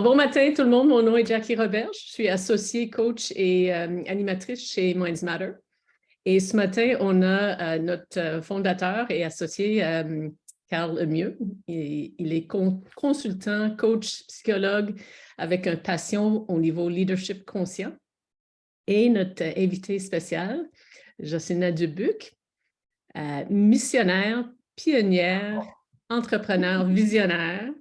Bon matin tout le monde, mon nom est Jackie Roberge, je suis associée coach et animatrice chez Minds Matter. Et ce matin, on a notre fondateur et associé Carl Lemieux. Il est consultant, coach, psychologue avec une passion au niveau leadership conscient. Et notre invité spécial, Jocelyna Dubuc, missionnaire, pionnière, entrepreneur, visionnaire.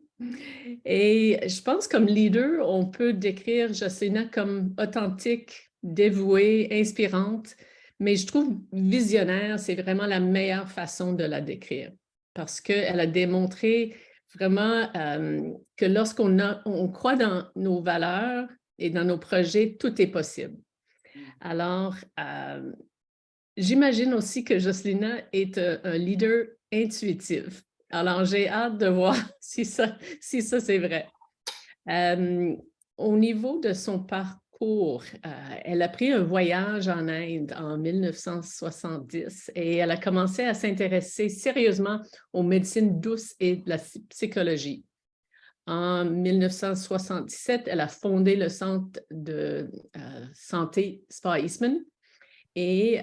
Et je pense comme leader, on peut décrire Jocelyna comme authentique, dévouée, inspirante, mais je trouve visionnaire, c'est vraiment la meilleure façon de la décrire parce qu'elle a démontré vraiment que lorsqu'on croit dans nos valeurs et dans nos projets, tout est possible. Alors, j'imagine aussi que Jocelyna est un leader intuitif. Alors, j'ai hâte de voir si ça c'est vrai. Au niveau de son parcours, elle a pris un voyage en Inde en 1970 et elle a commencé à s'intéresser sérieusement aux médecines douces et de la psychologie. En 1977, elle a fondé le centre de santé Spa Eastman. Et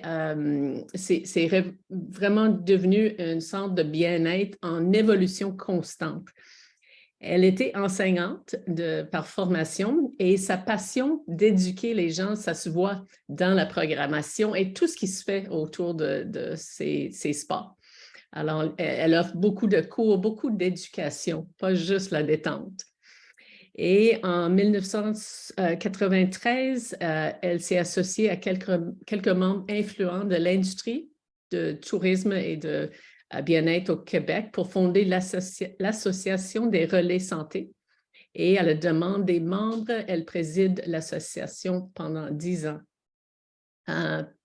c'est vraiment devenu un centre de bien-être en évolution constante. Elle était enseignante par formation et sa passion d'éduquer les gens, ça se voit dans la programmation et tout ce qui se fait autour de ces spas. Alors, elle offre beaucoup de cours, beaucoup d'éducation, pas juste la détente. Et en 1993, elle s'est associée à quelques membres influents de l'industrie de tourisme et de bien-être au Québec pour fonder l'Association des relais santé. Et à la demande des membres, elle préside l'association pendant 10 ans.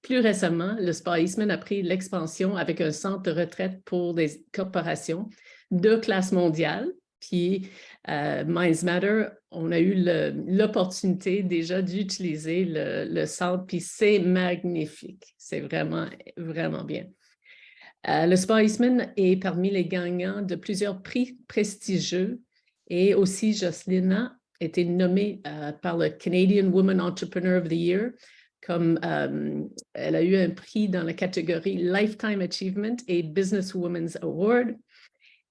Plus récemment, le Spa Eastman a pris l'expansion avec un centre de retraite pour des corporations de classe mondiale. Puis, Minds Matter, on a eu l'opportunité déjà d'utiliser le centre, puis c'est magnifique. C'est vraiment, vraiment bien. Le Spa Eastman est parmi les gagnants de plusieurs prix prestigieux et aussi Jocelyna a été nommée par le Canadian Woman Entrepreneur of the Year comme elle a eu un prix dans la catégorie Lifetime Achievement et Business Women's Award.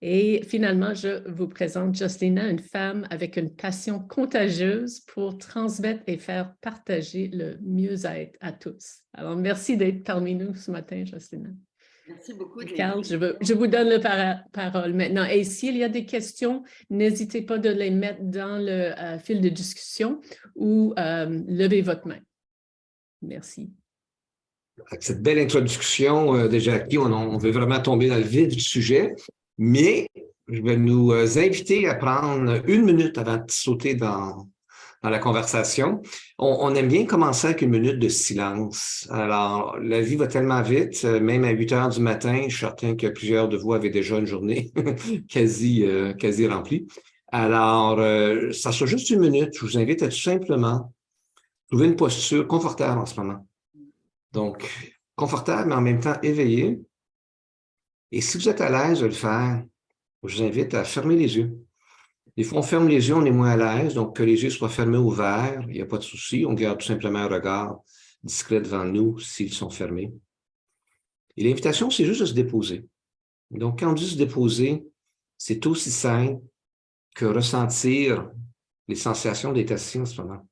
Et finalement, je vous présente Jocelyna, une femme avec une passion contagieuse pour transmettre et faire partager le mieux-être à tous. Alors, merci d'être parmi nous ce matin, Jocelyna. Merci beaucoup, Carl, je vous donne la parole maintenant. Et s'il y a des questions, n'hésitez pas de les mettre dans le fil de discussion ou levez votre main. Merci. Avec cette belle introduction de Jackie, on veut vraiment tomber dans le vif du sujet, mais je vais nous inviter à prendre 1 minute avant de sauter dans la conversation. On aime bien commencer avec 1 minute de silence. Alors, la vie va tellement vite, même à 8 heures du matin, je suis certain que plusieurs de vous avaient déjà une journée quasi remplie. Alors, ça sera juste 1 minute. Je vous invite à tout simplement trouver une posture confortable en ce moment. Donc, confortable, mais en même temps éveillé. Et si vous êtes à l'aise de le faire, je vous invite à fermer les yeux. Des fois, on ferme les yeux, on est moins à l'aise, donc que les yeux soient fermés ou ouverts, il n'y a pas de souci. On garde tout simplement un regard discret devant nous s'ils sont fermés. Et l'invitation, c'est juste de se déposer. Donc, quand on dit se déposer, c'est aussi simple que ressentir les sensations d'être assis en ce moment.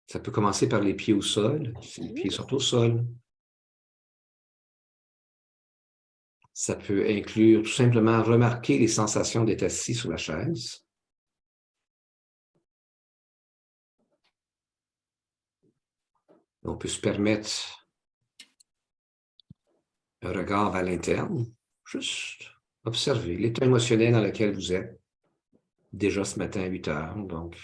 Ça peut commencer par les pieds au sol, si les pieds sont au sol. Ça peut inclure tout simplement remarquer les sensations d'être assis sur la chaise. On peut se permettre un regard vers l'interne, juste observer l'état émotionnel dans lequel vous êtes. Déjà ce matin à 8 heures, donc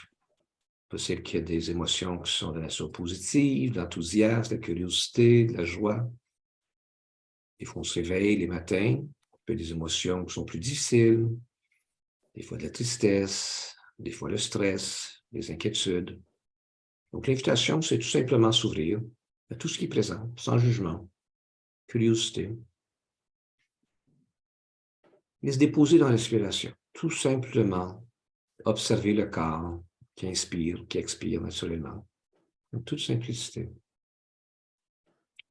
possible qu'il y ait des émotions qui sont de nature positive, de l'enthousiasme, de la curiosité, de la joie. Des fois, on se réveille les matins, il peut y avoir des émotions qui sont plus difficiles, des fois de la tristesse, des fois le stress, les inquiétudes. Donc, l'invitation, c'est tout simplement s'ouvrir à tout ce qui est présent, sans jugement, curiosité. Et se déposer dans la respiration. Tout simplement observer le corps, qui inspire, qui expire naturellement. En toute simplicité.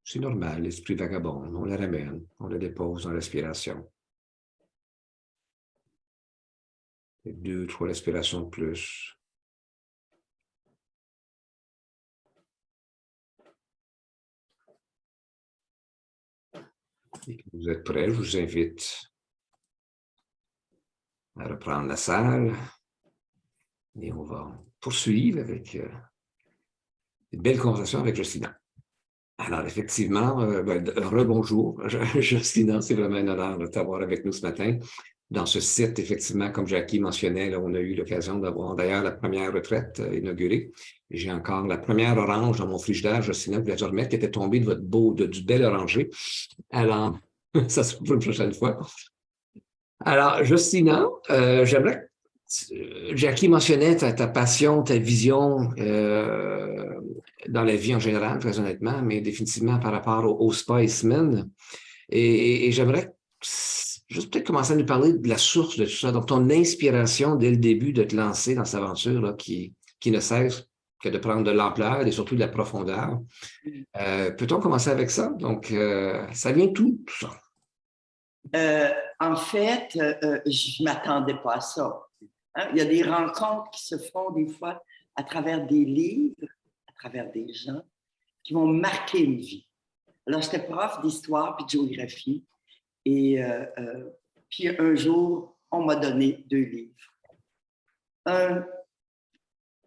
C'est normal, l'esprit vagabond, on le ramène, on le dépose en respiration. Et 2, 3 respirations de plus. Et quand vous êtes prêts, je vous invite à reprendre la salle. Et on va poursuivre avec une belle conversation avec Justina. Alors, effectivement, rebonjour. Justina, c'est vraiment un honneur de t'avoir avec nous ce matin. Dans ce site, effectivement, comme Jackie mentionnait, là, on a eu l'occasion d'avoir d'ailleurs la première retraite inaugurée. J'ai encore la première orange dans mon frigidaire, Justina, je voulais te remettre, qui était tombée de du bel oranger. Alors, ça sera pour une prochaine fois. Alors, Justina, j'aimerais Jackie mentionnait ta passion, ta vision dans la vie en général, très honnêtement, mais définitivement par rapport au Spa et Semaine. Et j'aimerais juste peut-être commencer à nous parler de la source de tout ça. Donc, ton inspiration dès le début de te lancer dans cette aventure là, qui ne cesse que de prendre de l'ampleur et surtout de la profondeur. Peut-on commencer avec ça? Donc, ça vient tout ça? En fait, je ne m'attendais pas à ça. Hein? Il y a des rencontres qui se font des fois à travers des livres, à travers des gens qui vont marquer une vie. Alors, j'étais prof d'histoire puis de géographie et puis un jour, on m'a donné 2 livres. Un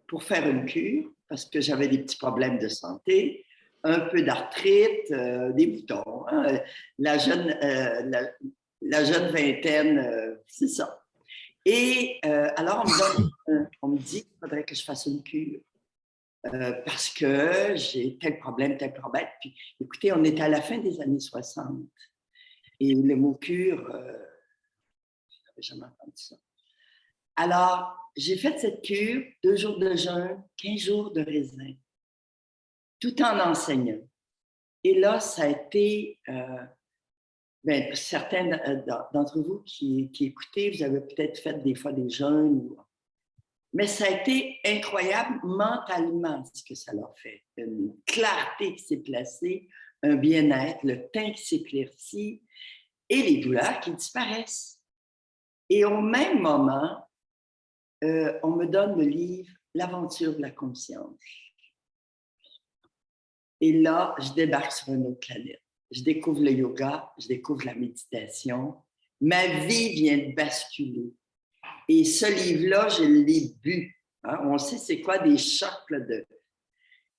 pour faire une cure parce que j'avais des petits problèmes de santé, un peu d'arthrite, des boutons. Hein? La jeune vingtaine, c'est ça. Et alors, on me dit qu'il faudrait que je fasse une cure parce que j'ai tel problème. Puis, écoutez, on était à la fin des années 60 et le mot cure, je n'avais jamais entendu ça. Alors, j'ai fait cette cure, 2 jours de jeûne, 15 jours de raisin, tout en enseignant. Et là, ça a été... certains d'entre vous qui écoutez, vous avez peut-être fait des fois des jeûnes. Mais ça a été incroyable mentalement ce que ça leur fait. Une clarté qui s'est placée, un bien-être, le teint qui s'éclaircit et les douleurs qui disparaissent. Et au même moment, on me donne le livre « L'aventure de la conscience ». Et là, je débarque sur une autre planète. Je découvre le yoga, je découvre la méditation. Ma vie vient de basculer. Et ce livre-là, je l'ai bu. Hein? On sait c'est quoi des chocs. Là,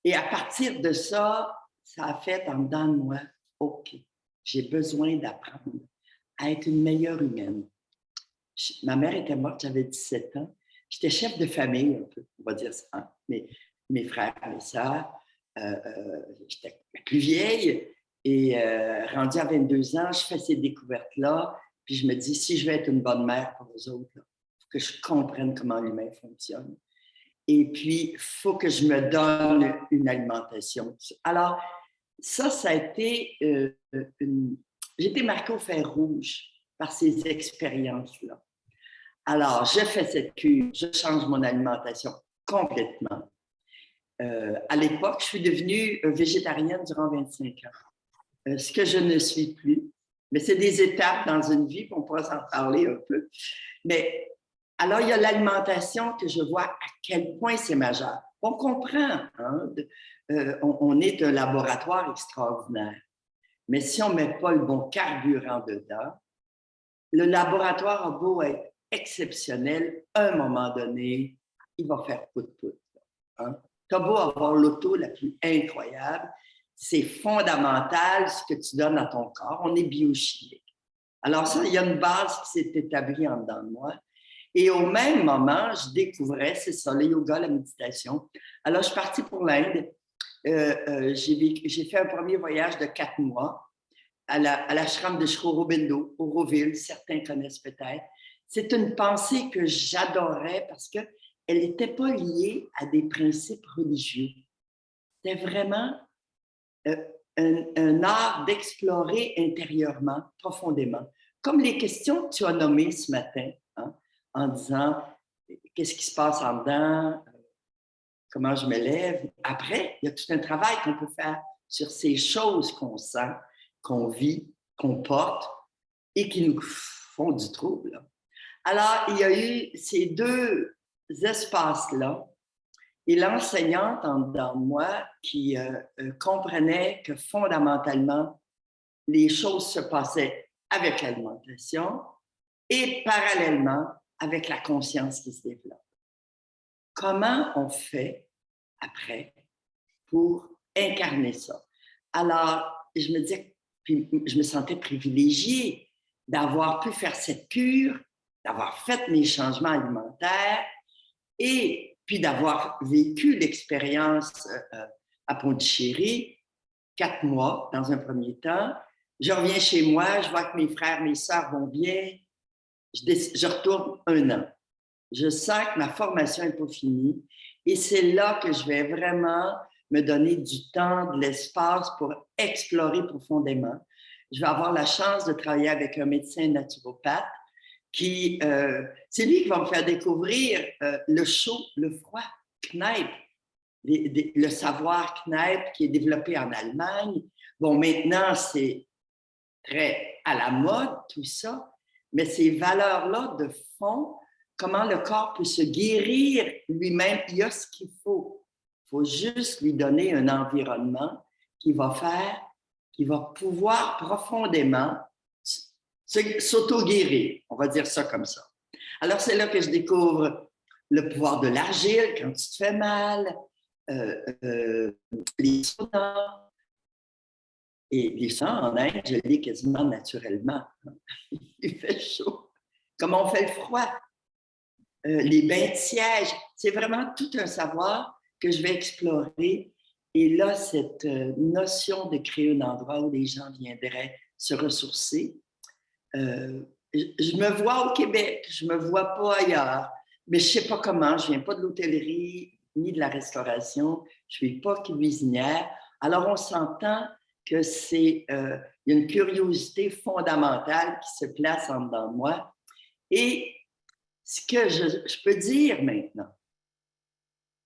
Et à partir de ça, ça a fait en dedans de moi, OK, j'ai besoin d'apprendre à être une meilleure humaine. Ma mère était morte, j'avais 17 ans. J'étais chef de famille, un peu, on va dire ça. Hein? Mes frères, mes sœurs, j'étais la plus vieille. Et rendue à 22 ans, je fais ces découvertes-là. Puis je me dis, si je veux être une bonne mère pour les autres, il faut que je comprenne comment l'humain fonctionne. Et puis, il faut que je me donne une alimentation. Alors, ça a été j'ai été marquée au fer rouge par ces expériences-là. Alors, je fais cette cure, je change mon alimentation complètement. À l'époque, je suis devenue végétarienne durant 25 ans. Ce que je ne suis plus. Mais c'est des étapes dans une vie, on pourra s'en parler un peu. Mais alors, il y a l'alimentation que je vois à quel point c'est majeur. On comprend, hein, on est un laboratoire extraordinaire. Mais si on ne met pas le bon carburant dedans, le laboratoire a beau être exceptionnel, à un moment donné, il va faire pout-pout. Hein? Tu as beau avoir l'auto la plus incroyable, c'est fondamental ce que tu donnes à ton corps. On est biochimique. Alors ça, il y a une base qui s'est établie en dedans de moi. Et au même moment, je découvrais, c'est ça, le yoga, la méditation. Alors, je suis partie pour l'Inde. J'ai fait un premier voyage de 4 mois à l'ashram de Sri Aurobindo, Auroville, certains connaissent peut-être. C'est une pensée que j'adorais parce qu'elle n'était pas liée à des principes religieux. C'était vraiment un art d'explorer intérieurement, profondément. Comme les questions que tu as nommées ce matin, hein, en disant qu'est-ce qui se passe en dedans, comment je me lève. Après, il y a tout un travail qu'on peut faire sur ces choses qu'on sent, qu'on vit, qu'on porte et qui nous font du trouble. Alors, il y a eu ces deux espaces-là et l'enseignante en dedans de moi qui comprenait que fondamentalement, les choses se passaient avec l'alimentation et parallèlement avec la conscience qui se développe. Comment on fait après pour incarner ça? Alors, je me disais, puis je me sentais privilégiée d'avoir pu faire cette cure, d'avoir fait mes changements alimentaires et puis d'avoir vécu l'expérience à Pondichéry, 4 mois dans un premier temps. Je reviens chez moi, je vois que mes frères, mes sœurs vont bien. Je retourne 1 an. Je sens que ma formation n'est pas finie et c'est là que je vais vraiment me donner du temps, de l'espace pour explorer profondément. Je vais avoir la chance de travailler avec un médecin naturopathe qui, c'est lui qui va me faire découvrir le chaud, le froid, Kneipp, le savoir Kneipp qui est développé en Allemagne. Bon, maintenant, c'est très à la mode, tout ça, mais ces valeurs-là de fond, comment le corps peut se guérir lui-même, il y a ce qu'il faut. Il faut juste lui donner un environnement qui va faire, qui va pouvoir profondément s'auto-guérir, on va dire ça comme ça. Alors, c'est là que je découvre le pouvoir de l'argile quand tu te fais mal, les saunas. Et les saunas en Inde, je l'ai quasiment naturellement. Il fait chaud. Comment on fait le froid? Les bains de siège. C'est vraiment tout un savoir que je vais explorer. Et là, cette notion de créer un endroit où les gens viendraient se ressourcer. Je me vois au Québec, je ne me vois pas ailleurs, mais je ne sais pas comment. Je ne viens pas de l'hôtellerie ni de la restauration. Je ne suis pas cuisinière. Alors, on s'entend que il y a une curiosité fondamentale qui se place en dedans de moi. Et ce que je peux dire maintenant,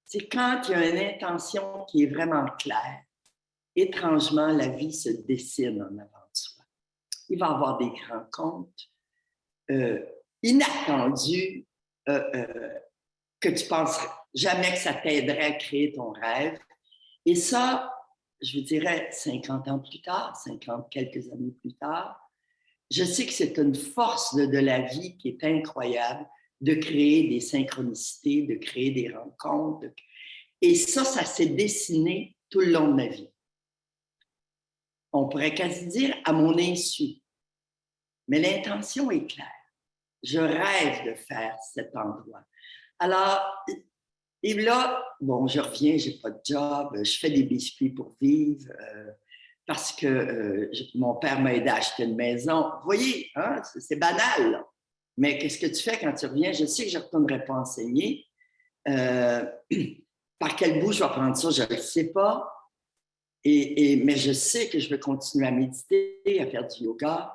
c'est quand il y a une intention qui est vraiment claire, étrangement, la vie se dessine en avant de soi. Il va y avoir des rencontres inattendus que tu ne penserais jamais que ça t'aiderait à créer ton rêve. Et ça, je vous dirais 50 ans plus tard, 50 quelques années plus tard, je sais que c'est une force de la vie qui est incroyable de créer des synchronicités, de créer des rencontres. Et ça s'est dessiné tout le long de ma vie. On pourrait quasi dire à mon insu. Mais l'intention est claire. Je rêve de faire cet endroit. Alors, et là, bon, je reviens, je n'ai pas de job, je fais des biscuits pour vivre parce que mon père m'a aidé à acheter une maison. Vous voyez, hein, c'est banal, là. Mais qu'est-ce que tu fais quand tu reviens? Je sais que je ne retournerai pas enseigner. Par quel bout je vais prendre ça? Je ne le sais pas. Mais je sais que je vais continuer à méditer, à faire du yoga.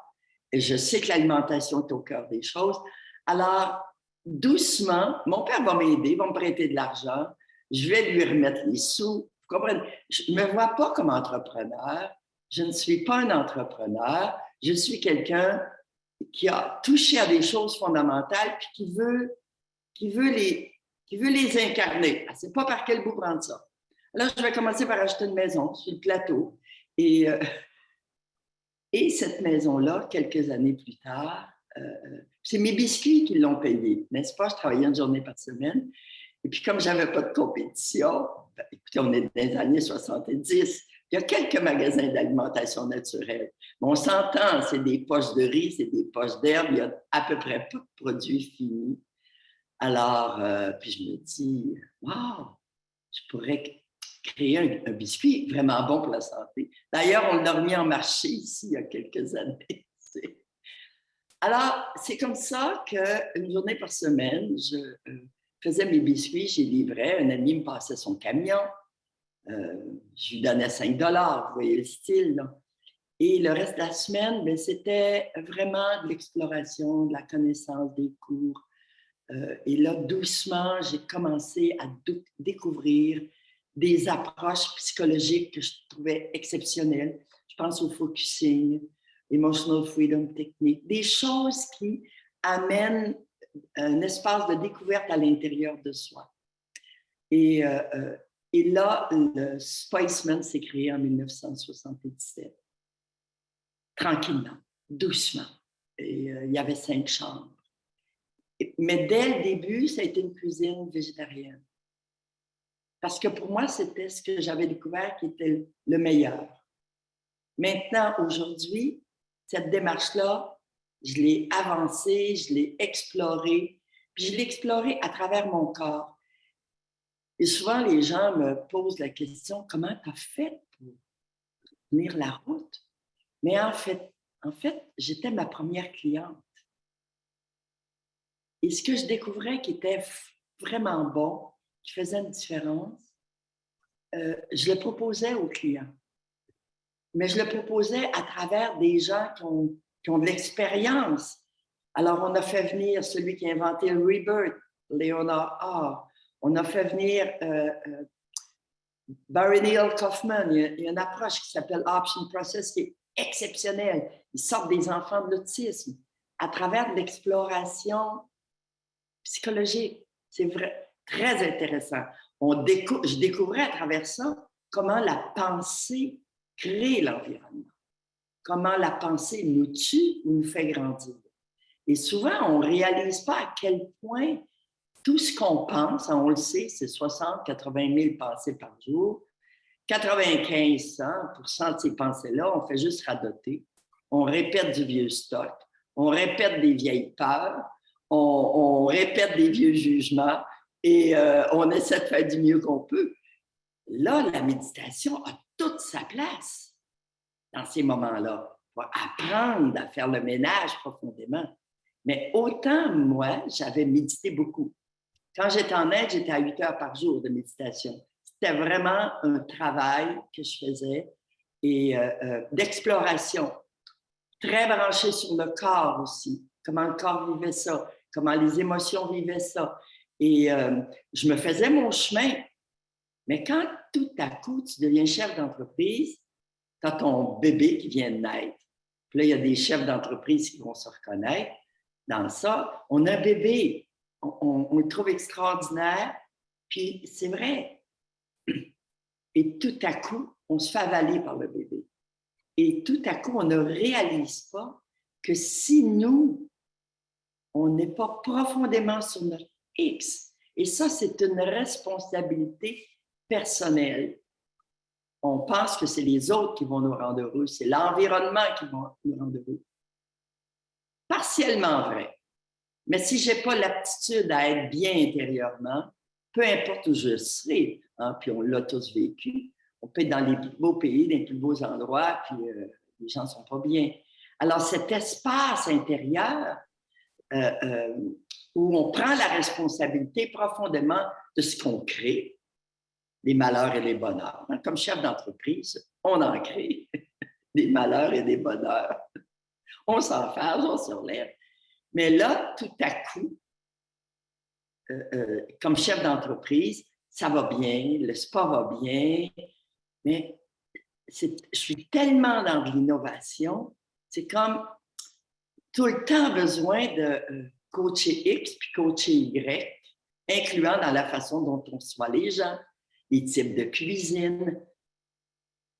Et je sais que l'alimentation est au cœur des choses. Alors, doucement, mon père va m'aider, va me prêter de l'argent. Je vais lui remettre les sous. Vous comprenez? Je ne me vois pas comme entrepreneur. Je ne suis pas un entrepreneur. Je suis quelqu'un qui a touché à des choses fondamentales puis qui veut les incarner. Je ne sais pas par quel bout prendre ça. Alors, je vais commencer par acheter une maison sur le plateau. Et cette maison-là, quelques années plus tard, c'est mes biscuits qui l'ont payé, n'est-ce pas? Je travaillais une journée par semaine. Et puis, comme je n'avais pas de compétition, écoutez, on est dans les années 70, il y a quelques magasins d'alimentation naturelle. Mais on s'entend, c'est des poches de riz, c'est des poches d'herbe, il y a à peu près pas de produits finis. Alors, puis je me dis, wow, je pourrais créer un biscuit vraiment bon pour la santé. D'ailleurs, on l'a remis en marché ici il y a quelques années. Alors, c'est comme ça qu'une journée par semaine, je faisais mes biscuits, j'y livrais. Un ami me passait son camion. Je lui donnais 5 $, vous voyez le style, là. Et le reste de la semaine, bien, c'était vraiment de l'exploration, de la connaissance des cours. Et là, doucement, j'ai commencé à découvrir des approches psychologiques que je trouvais exceptionnelles. Je pense au focusing, emotional freedom technique, des choses qui amènent un espace de découverte à l'intérieur de soi. Et là, le Spiceman s'est créé en 1977, tranquillement, doucement. Et il y avait 5 chambres. Mais dès le début, ça a été une cuisine végétarienne. Parce que pour moi, c'était ce que j'avais découvert qui était le meilleur. Maintenant, aujourd'hui, cette démarche-là, je l'ai avancée, je l'ai explorée, puis je l'ai explorée à travers mon corps. Et souvent, les gens me posent la question, comment tu as fait pour tenir la route? Mais en fait, j'étais ma première cliente. Et ce que je découvrais qui était vraiment bon, qui faisait une différence, je le proposais aux clients. Mais je le proposais à travers des gens qui ont de l'expérience. Alors, on a fait venir celui qui a inventé le Rebirth, Leonard A. On a fait venir Barry Neal Kaufman. Il y a une approche qui s'appelle Option Process qui est exceptionnelle. Ils sortent des enfants de l'autisme à travers de l'exploration psychologique. C'est vrai, très intéressant. Je découvrais à travers ça comment la pensée crée l'environnement, comment la pensée nous tue ou nous fait grandir. Et souvent, on ne réalise pas à quel point tout ce qu'on pense, on le sait, c'est 60-80 000 pensées par jour. 95% de ces pensées-là, on fait juste radoter. On répète du vieux stock, on répète des vieilles peurs, on répète des vieux jugements et on essaie de faire du mieux qu'on peut. Là, la méditation a toute sa place dans ces moments-là pour apprendre à faire le ménage profondément. Mais autant, moi, j'avais médité beaucoup. Quand j'étais en Inde, j'étais à 8 heures par jour de méditation. C'était vraiment un travail que je faisais et d'exploration. Très branché sur le corps aussi. Comment le corps vivait ça, comment les émotions vivaient ça. Et je me faisais mon chemin. Mais quand tout à coup, tu deviens chef d'entreprise, tu as ton bébé qui vient de naître. Puis là, il y a des chefs d'entreprise qui vont se reconnaître dans ça. On a un bébé, on le trouve extraordinaire, puis c'est vrai. Et tout à coup, on se fait avaler par le bébé. Et tout à coup, on ne réalise pas que si nous, on n'est pas profondément sur notre X, et ça, c'est une responsabilité personnelle. On pense que c'est les autres qui vont nous rendre heureux, c'est l'environnement qui va nous rendre heureux. Partiellement vrai. Mais si je n'ai pas l'aptitude à être bien intérieurement, peu importe où je serai, hein, puis on l'a tous vécu, on peut être dans les plus beaux pays, dans les plus beaux endroits, puis les gens ne sont pas bien. Alors, cet espace intérieur où on prend la responsabilité profondément de ce qu'on crée, des malheurs et des bonheurs. Comme chef d'entreprise, on en crée des malheurs et des bonheurs. On s'en fâche, on se relève. Mais là, tout à coup, comme chef d'entreprise, ça va bien, le spa va bien, mais je suis tellement dans de l'innovation, c'est comme tout le temps besoin de coacher X puis coacher Y, incluant dans la façon dont on reçoit les gens, les types de cuisine.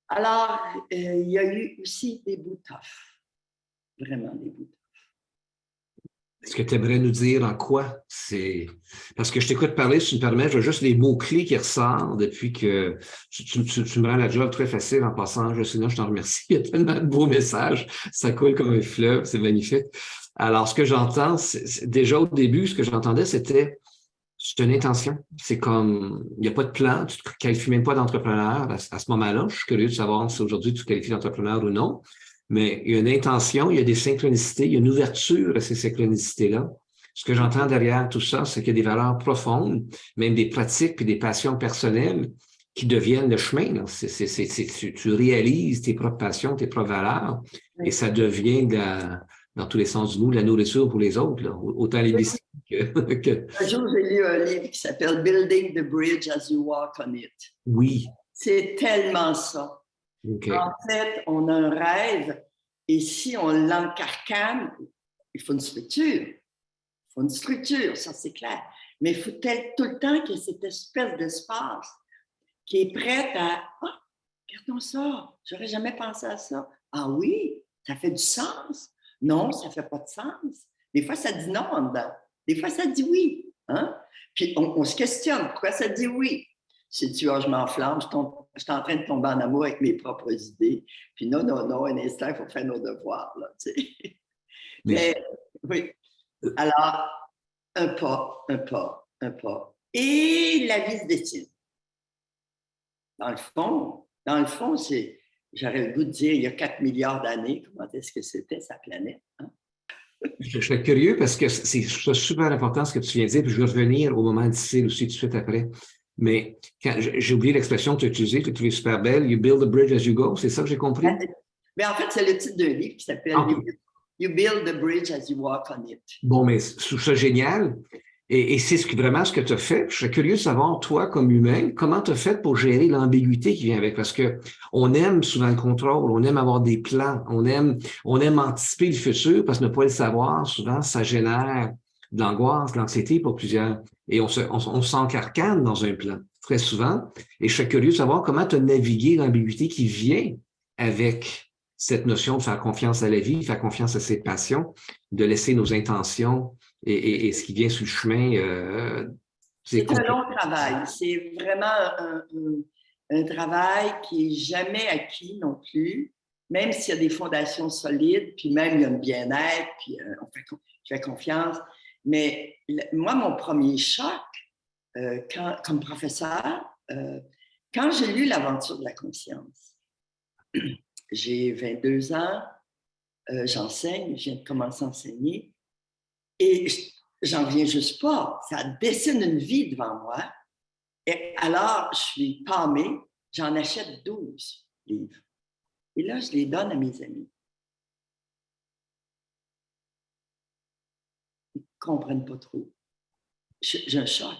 Alors, il y a eu aussi des bouts tough, vraiment des bouts tough. Est-ce que tu aimerais nous dire en quoi c'est... Parce que je t'écoute parler, si tu me permets, je vois juste les mots-clés qui ressortent depuis que tu me rends la job très facile en passant. Jocelyna, je t'en remercie. Il y a tellement de beaux messages. Ça coule comme un fleuve. C'est magnifique. Alors, ce que j'entends, déjà au début, ce que j'entendais, c'était c'est une intention. C'est comme, il n'y a pas de plan. Tu ne te qualifies même pas d'entrepreneur à ce moment-là. Je suis curieux de savoir si aujourd'hui tu te qualifies d'entrepreneur ou non. Mais il y a une intention, il y a des synchronicités, il y a une ouverture à ces synchronicités-là. Ce que j'entends derrière tout ça, c'est qu'il y a des valeurs profondes, même des pratiques et des passions personnelles qui deviennent le chemin. Là. Tu réalises tes propres passions, tes propres valeurs, et ça devient, dans tous les sens du mot, de la nourriture pour les autres. Là. Autant les disciples Un jour, j'ai lu un livre qui s'appelle Building the Bridge as you walk on it. Oui. C'est tellement ça. OK. En fait, on a un rêve et si on l'encarcane, il faut une structure. Il faut une structure, ça c'est clair. Mais il faut tout le temps qu'il y ait cette espèce d'espace qui est prête à « Ah, regardons ça, j'aurais jamais pensé à ça. Ah oui, ça fait du sens. Non, ça fait pas de sens. Des fois, ça dit non en dedans. Des fois, ça dit oui. Hein? Puis on se questionne, pourquoi ça dit oui? Si tu vois, je m'enflamme, je suis en train de tomber en amour avec mes propres idées. Puis non, un instant, il faut faire nos devoirs. Là, tu sais. Mais oui. Alors, un pas, un pas, un pas. Et la vie se dessine. Dans le fond, j'aurais le goût de dire, il y a 4 milliards d'années, comment est-ce que c'était sa planète? Hein? Je serais curieux parce que c'est super important ce que tu viens de dire, puis je vais revenir au moment difficile aussi tout de suite après. Mais j'ai oublié l'expression que tu as utilisée, que tu trouvais super belle, You build a bridge as you go, c'est ça que j'ai compris? Mais en fait, c'est le titre d'un livre qui s'appelle You Build the Bridge as you walk on it. Bon, mais je trouve ça génial. Et c'est vraiment ce que tu as fait. Je serais curieux de savoir, toi, comme humain, comment tu as fait pour gérer l'ambiguïté qui vient avec. Parce que on aime souvent le contrôle, on aime avoir des plans, on aime anticiper le futur parce que ne pas le savoir, souvent, ça génère de l'angoisse, de l'anxiété pour plusieurs. Et on s'encarcane dans un plan, très souvent. Et je serais curieux de savoir comment tu as navigué l'ambiguïté qui vient avec cette notion de faire confiance à la vie, faire confiance à ses passions, de laisser nos intentions et ce qui vient sur le chemin. C'est un long travail. C'est vraiment un travail qui n'est jamais acquis non plus, même s'il y a des fondations solides, puis même il y a un bien-être, puis je fais confiance. Mais moi, mon premier choc, comme professeur, quand j'ai lu L'aventure de la conscience, j'ai 22 ans, j'enseigne, je viens de commencer à enseigner, et j'en viens juste pas. Ça dessine une vie devant moi. Et alors, je suis pâmée, j'en achète 12 livres. Et là, je les donne à mes amis. Ils ne comprennent pas trop. J'ai un choc.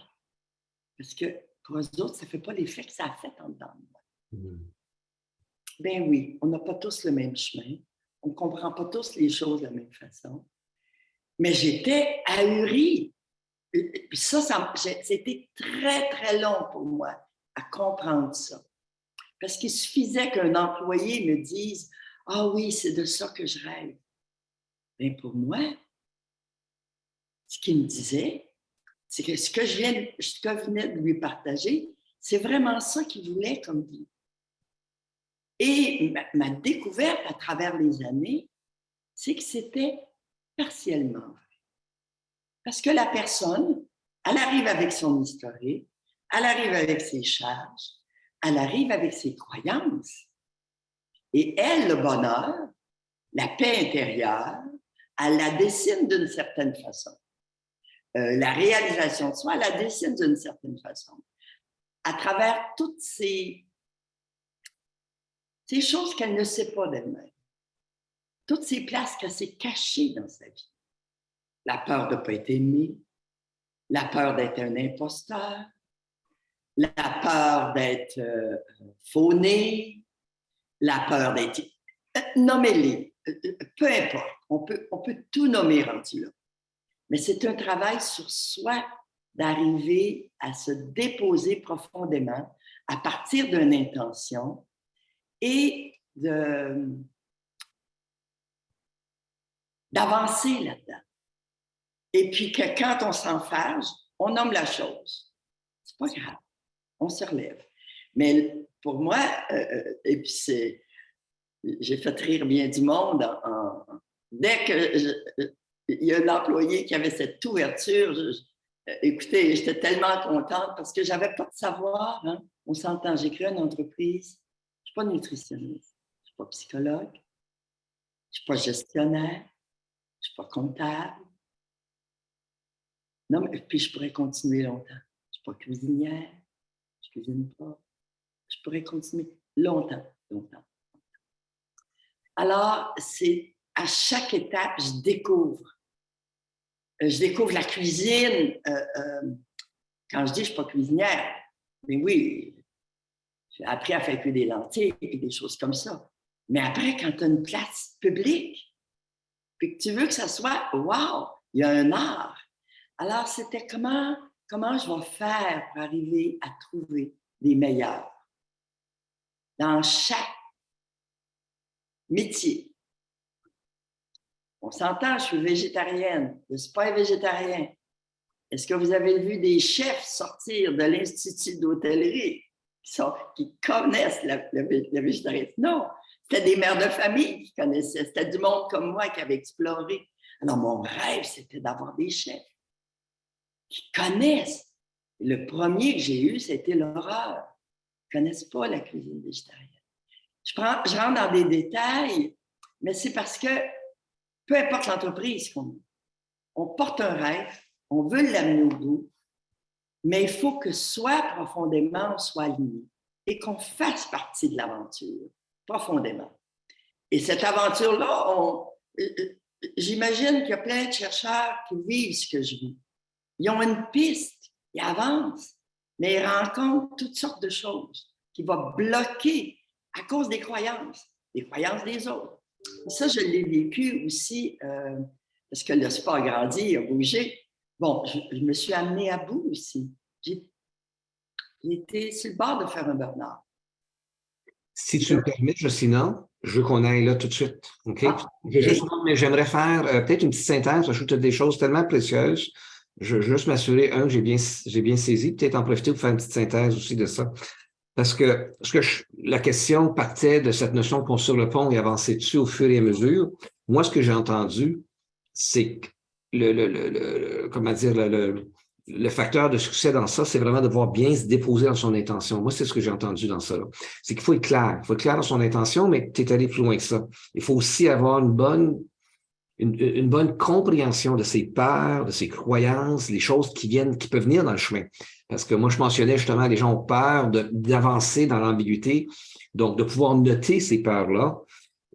Parce que pour eux autres, ça ne fait pas l'effet que ça a fait en dedans de moi. Ben oui, on n'a pas tous le même chemin. On ne comprend pas tous les choses de la même façon. Mais j'étais ahurie. Puis ça, c'était très, très long pour moi à comprendre ça. Parce qu'il suffisait qu'un employé me dise « Ah oui, c'est de ça que je rêve. » Bien, pour moi, ce qu'il me disait, c'est que ce que je venais de lui partager, c'est vraiment ça qu'il voulait comme vie. Et ma découverte à travers les années, c'est que c'était partiellement vrai. Parce que la personne, elle arrive avec son historique, elle arrive avec ses charges, elle arrive avec ses croyances. Et elle, le bonheur, la paix intérieure, elle la dessine d'une certaine façon. La réalisation de soi, elle la dessine d'une certaine façon. À travers toutes ces choses qu'elle ne sait pas d'elle-même. Toutes ces places qu'elle s'est cachées dans sa vie. La peur de ne pas être aimée, la peur d'être un imposteur, la peur d'être fauné, la peur d'être... Nommez-les, peu importe, on peut tout nommer rendu là. Mais c'est un travail sur soi d'arriver à se déposer profondément à partir d'une intention et d'avancer là-dedans. Et puis que quand on s'enfarge, on nomme la chose. C'est pas grave, on se relève. Mais pour moi, et puis j'ai fait rire bien du monde. Dès que il y a un employé qui avait cette ouverture, écoutez, j'étais tellement contente parce que j'avais pas de savoir. Hein? On s'entend, j'ai créé une entreprise. Je suis pas nutritionniste, je suis pas psychologue, je suis pas gestionnaire, je suis pas comptable. Non, mais puis je pourrais continuer longtemps. Je suis pas cuisinière, je cuisine pas. Je pourrais continuer longtemps. Alors, c'est à chaque étape, je découvre je découvre la cuisine. Quand je dis que je ne suis pas cuisinière, mais oui, j'ai appris à faire que des lentilles et des choses comme ça. Mais après, quand tu as une place publique, puis que tu veux que ça soit, wow, il y a un art. Alors, c'était comment je vais faire pour arriver à trouver des meilleurs dans chaque métier. On s'entend, je suis végétarienne, je ne suis pas un végétarien. Est-ce que vous avez vu des chefs sortir de l'Institut d'hôtellerie qui connaissent le végétarisme? Non, c'était des mères de famille qui connaissaient. C'était du monde comme moi qui avait exploré. Alors, mon rêve, c'était d'avoir des chefs qui connaissent. Le premier que j'ai eu, c'était l'horreur. Ils ne connaissent pas la cuisine végétarienne. Je rentre dans des détails, mais c'est parce que peu importe l'entreprise qu'on a, on porte un rêve, on veut l'amener au bout, mais il faut que soit profondément on soit aligné et qu'on fasse partie de l'aventure, profondément. Et cette aventure-là, j'imagine qu'il y a plein de chercheurs qui vivent ce que je vis. Ils ont une piste, ils avancent, mais ils rencontrent toutes sortes de choses qui vont bloquer à cause des croyances des autres. Et ça, je l'ai vécu aussi parce que le sport a grandi, a bougé. Bon, je me suis amenée à bout aussi. J'ai été sur le bord de faire un burn-out. Si tu me permets, Jocelyne, je veux qu'on aille là tout de suite. OK? Mais j'aimerais faire peut-être une petite synthèse. Je trouve que tu as des choses tellement précieuses. Je veux juste m'assurer, que j'ai bien saisi, peut-être en profiter pour faire une petite synthèse aussi de ça. Parce que la question partait de cette notion de construire le pont et avancer dessus au fur et à mesure. Moi, ce que j'ai entendu, c'est que le facteur de succès dans ça, c'est vraiment de voir bien se déposer dans son intention. Moi, c'est ce que j'ai entendu dans ça. C'est qu'il faut être clair. Il faut être clair dans son intention, mais tu es allé plus loin que ça. Il faut aussi avoir une bonne compréhension de ses peurs, de ses croyances, les choses qui peuvent venir dans le chemin. Parce que moi, je mentionnais justement, les gens ont peur d'avancer dans l'ambiguïté, donc de pouvoir noter ces peurs-là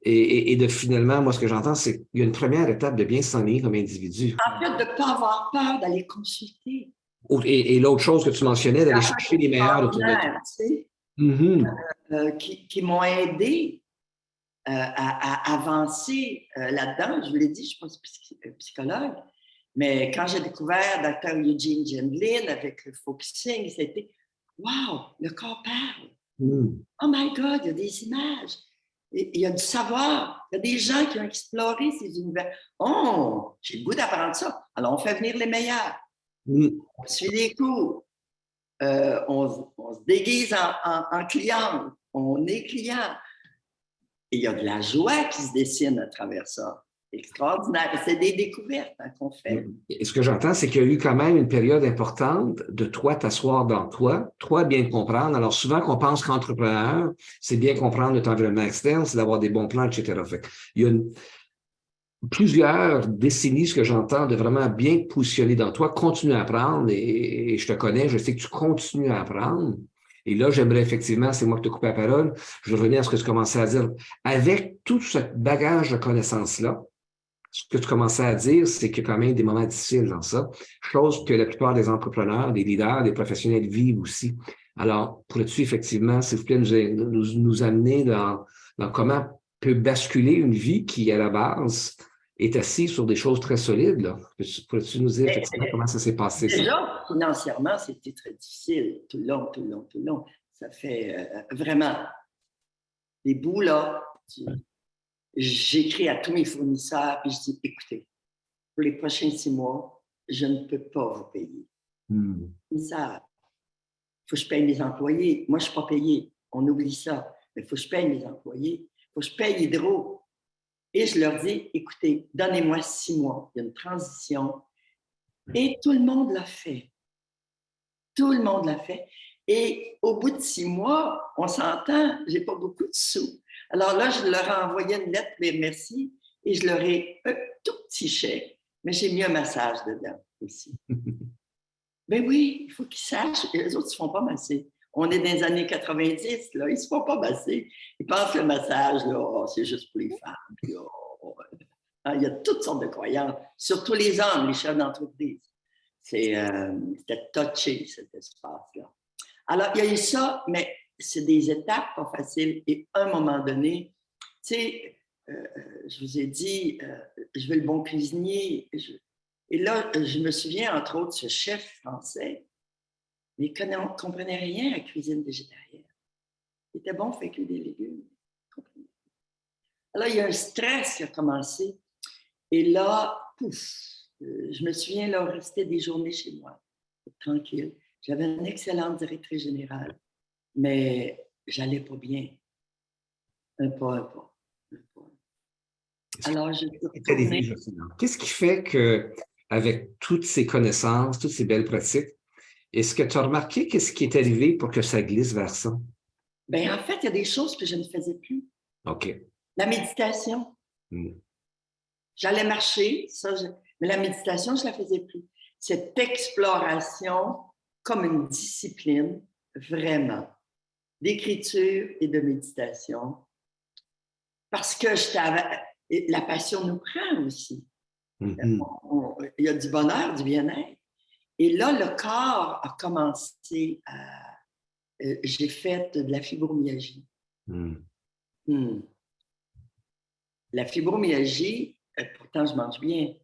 et de finalement, moi, ce que j'entends, c'est qu'il y a une première étape de bien s'enligner comme individu. En fait, de ne pas avoir peur d'aller consulter. Et l'autre chose que tu mentionnais, d'aller chercher les meilleurs autour de toi. Qui m'ont aidé à avancer là-dedans. Je vous l'ai dit, je ne suis pas psychologue, mais quand j'ai découvert Dr. Eugene Gendlin avec le focusing, c'était « Wow, le corps parle! Oh my God, il y a des images! Il y a du savoir! Il y a des gens qui ont exploré ces univers. Oh, j'ai le goût d'apprendre ça! Alors, on fait venir les meilleurs. On suit les cours. On se déguise en client. On est client. Et il y a de la joie qui se dessine à travers ça. Extraordinaire. C'est des découvertes qu'on fait. Et ce que j'entends, c'est qu'il y a eu quand même une période importante de toi t'asseoir dans toi bien comprendre. Alors, souvent qu'on pense qu'entrepreneur, c'est bien comprendre notre environnement externe, c'est d'avoir des bons plans, etc. Fait, il y a plusieurs décennies, ce que j'entends, de vraiment bien te positionner dans toi, continuer à apprendre, et je te connais, je sais que tu continues à apprendre. Et là, j'aimerais effectivement, c'est moi qui te coupe la parole, je vais revenir à ce que tu commençais à dire. Avec tout ce bagage de connaissances-là, ce que tu commençais à dire, c'est qu'il y a quand même des moments difficiles dans ça, chose que la plupart des entrepreneurs, des leaders, des professionnels vivent aussi. Alors, pourrais-tu effectivement, s'il vous plaît, nous amener dans comment peut basculer une vie qui, à la base, est assise sur des choses très solides, là? Pourrais-tu nous dire effectivement comment ça s'est passé? Déjà, financièrement, c'était très difficile, tout le long. Ça fait vraiment des bouts, là. J'écris à tous mes fournisseurs, puis je dis, écoutez, pour les prochains 6 mois, je ne peux pas vous payer. Ça, il faut que je paye mes employés. Moi, je ne suis pas payé. On oublie ça. Mais il faut que je paye mes employés. Il faut que je paye Hydro. Et je leur dis, écoutez, donnez-moi 6 mois. Il y a une transition. Et tout le monde l'a fait. Tout le monde l'a fait. Et au bout de 6 mois, on s'entend, je n'ai pas beaucoup de sous. Alors là, je leur ai envoyé une lettre de merci et je leur ai un tout petit chèque, mais j'ai mis un massage dedans aussi. Ben oui, il faut qu'ils sachent, les autres ne se font pas masser. On est dans les années 90, là, ils ne se font pas masser. Ils pensent que le massage, là, oh, c'est juste pour les femmes. Puis, oh. Hein, il y a toutes sortes de croyances, surtout les hommes, les chefs d'entreprise. C'était touché, cet espace-là. Alors, il y a eu ça, mais c'est des étapes pas faciles. Et à un moment donné, tu sais, je vous ai dit, je veux le bon cuisinier. Et là, je me souviens, entre autres, ce chef français, mais il ne comprenait rien à la cuisine végétarienne. Il était bon, fait que des légumes. Alors, il y a un stress qui a commencé. Et là, pouf, je me souviens, là, restait des journées chez moi, tranquille. J'avais une excellente directrice générale, mais j'allais pas bien. Un pas. Alors, je suis retournée. Qu'est-ce qui fait que, avec toutes ces connaissances, toutes ces belles pratiques, est-ce que tu as remarqué qu'est-ce qui est arrivé pour que ça glisse vers ça? Bien, en fait, il y a des choses que je ne faisais plus. OK. La méditation. J'allais marcher, mais la méditation, je ne la faisais plus. Cette exploration comme une discipline, vraiment, d'écriture et de méditation, parce que la passion nous prend aussi. Il y a du bonheur, du bien-être. Et là, le corps a commencé à... j'ai fait de la fibromyalgie. La fibromyalgie, pourtant, je mange bien.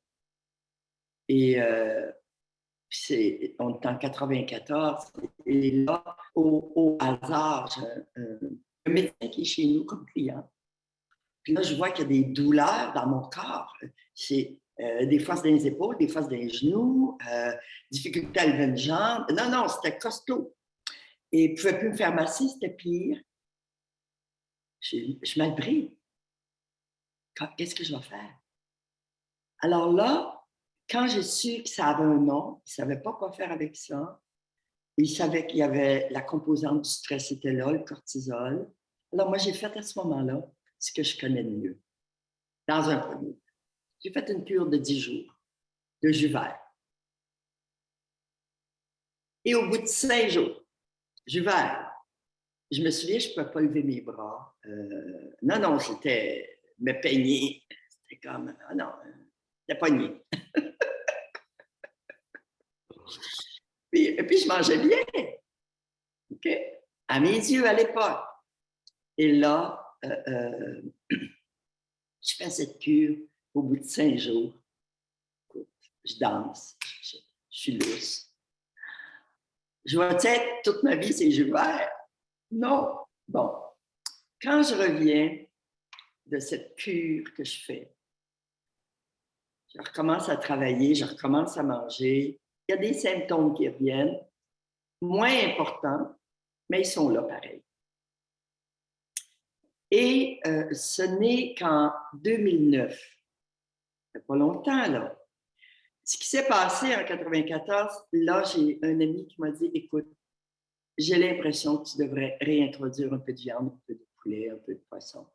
Et on est en 94. Et là, au hasard, j'ai un médecin qui est chez nous comme client. Puis là, je vois qu'il y a des douleurs dans mon corps. Des fois, c'est dans les épaules, des fois, c'est dans les genoux, difficulté à lever une jambe. Non, c'était costaud. Et il ne pouvait plus me faire masser, c'était pire. Je mal pris. Qu'est-ce que je vais faire? Alors là, quand j'ai su que ça avait un nom, il ne savait pas quoi faire avec ça. Il savait qu'il y avait la composante du stress était là, le cortisol. Alors moi, j'ai fait à ce moment-là ce que je connais de mieux. Dans un premier temps, j'ai fait une cure de 10 jours de jus vert. Et au bout de 5 jours, jus vert, je me souviens, je ne pouvais pas lever mes bras. Non, c'était me peigner. C'était comme, c'était pogné. puis je mangeais bien. OK? À mes yeux, à l'époque. Et là, je fais cette cure au bout de 5 jours. Écoute, je danse, je suis lousse. Je vais être toute ma vie, c'est jus vert. Non. Bon, quand je reviens de cette cure que je fais, je recommence à travailler, je recommence à manger. Il y a des symptômes qui reviennent, moins importants, mais ils sont là pareil. Et ce n'est qu'en 2009, ça fait pas longtemps, là. Ce qui s'est passé en 1994, là, j'ai un ami qui m'a dit, écoute, j'ai l'impression que tu devrais réintroduire un peu de viande, un peu de poulet, un peu de poisson.